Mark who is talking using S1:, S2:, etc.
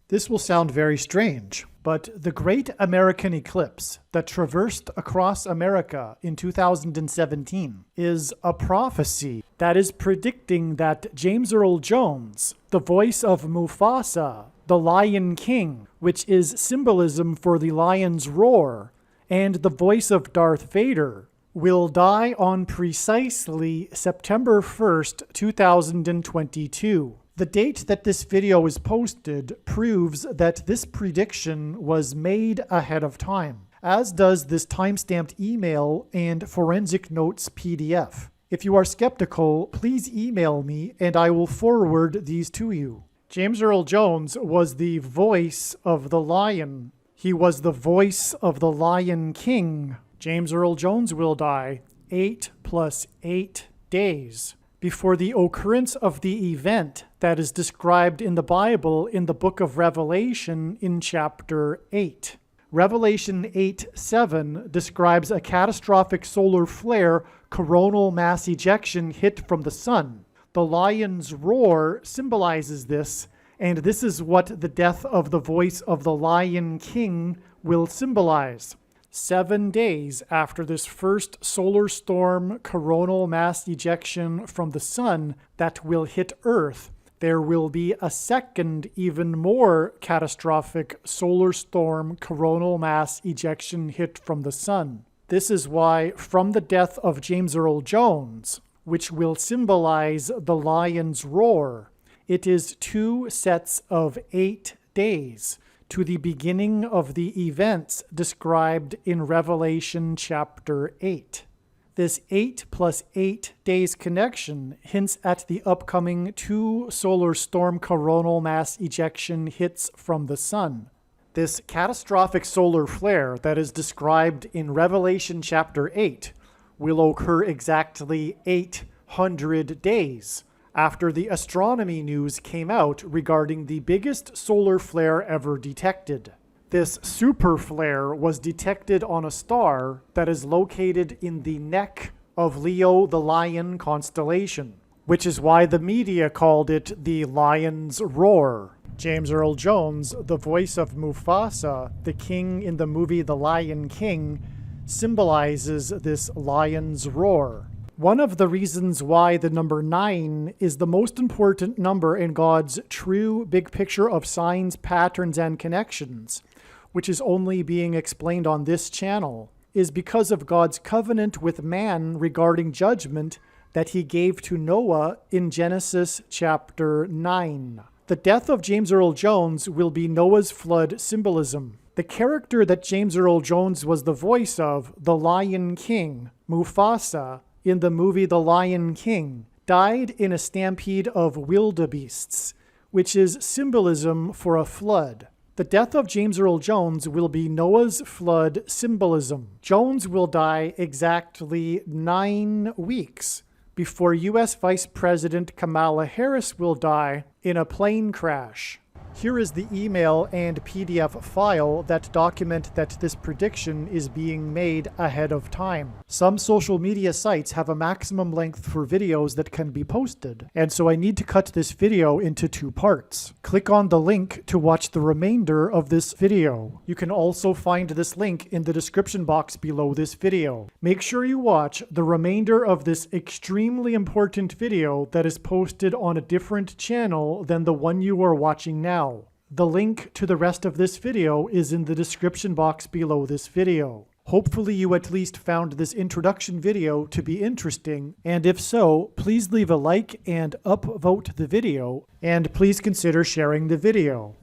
S1: This will sound very strange, but the Great American Eclipse that traversed across America in 2017 is a prophecy that is predicting that James Earl Jones, the voice of Mufasa, the Lion King, which is symbolism for the lion's roar, and the voice of Darth Vader, will die on precisely September 1st, 2022. The date that this video is posted proves that this prediction was made ahead of time, as does this timestamped email and forensic notes PDF. If you are skeptical, please email me and I will forward these to you. James Earl Jones was the voice of the lion. He was the voice of the Lion King. James Earl Jones will die 8 + 8 days before the occurrence of the event that is described in the Bible in the book of Revelation in chapter 8. Revelation 8:7 describes a catastrophic solar flare coronal mass ejection hit from the sun. The lion's roar symbolizes this, and this is what the death of the voice of the Lion King will symbolize. 7 days after this first solar storm coronal mass ejection from the sun that will hit Earth, there will be a second, even more catastrophic solar storm coronal mass ejection hit from the sun. This is why, from the death of James Earl Jones, which will symbolize the lion's roar, it is 2 sets of 8 days to the beginning of the events described in Revelation chapter 8. This 8 + 8 days connection hints at the upcoming 2 solar storm coronal mass ejection hits from the sun. This catastrophic solar flare that is described in Revelation chapter 8 will occur exactly 800 days after the astronomy news came out regarding the biggest solar flare ever detected. This super flare was detected on a star that is located in the neck of Leo the Lion constellation, which is why the media called it the lion's roar. James Earl Jones, the voice of Mufasa, the king in the movie The Lion King, symbolizes this lion's roar. One of the reasons why the number 9 is the most important number in God's true big picture of signs, patterns, and connections, which is only being explained on this channel, is because of God's covenant with man regarding judgment that he gave to Noah in Genesis chapter 9. The death of James Earl Jones will be Noah's flood symbolism. The character that James Earl Jones was the voice of, the Lion King, Mufasa, in the movie The Lion King, died in a stampede of wildebeests, which is symbolism for a flood. The death of James Earl Jones will be Noah's flood symbolism. Jones will die exactly 9 weeks before U.S. Vice President Kamala Harris will die in a plane crash. Here is the email and PDF file that document that this prediction is being made ahead of time. Some social media sites have a maximum length for videos that can be posted, and so I need to cut this video into 2 parts. Click on the link to watch the remainder of this video. You can also find this link in the description box below this video. Make sure you watch the remainder of this extremely important video that is posted on a different channel than the one you are watching now. The link to the rest of this video is in the description box below this video. Hopefully you at least found this introduction video to be interesting, and if so, please leave a like and upvote the video, and please consider sharing the video.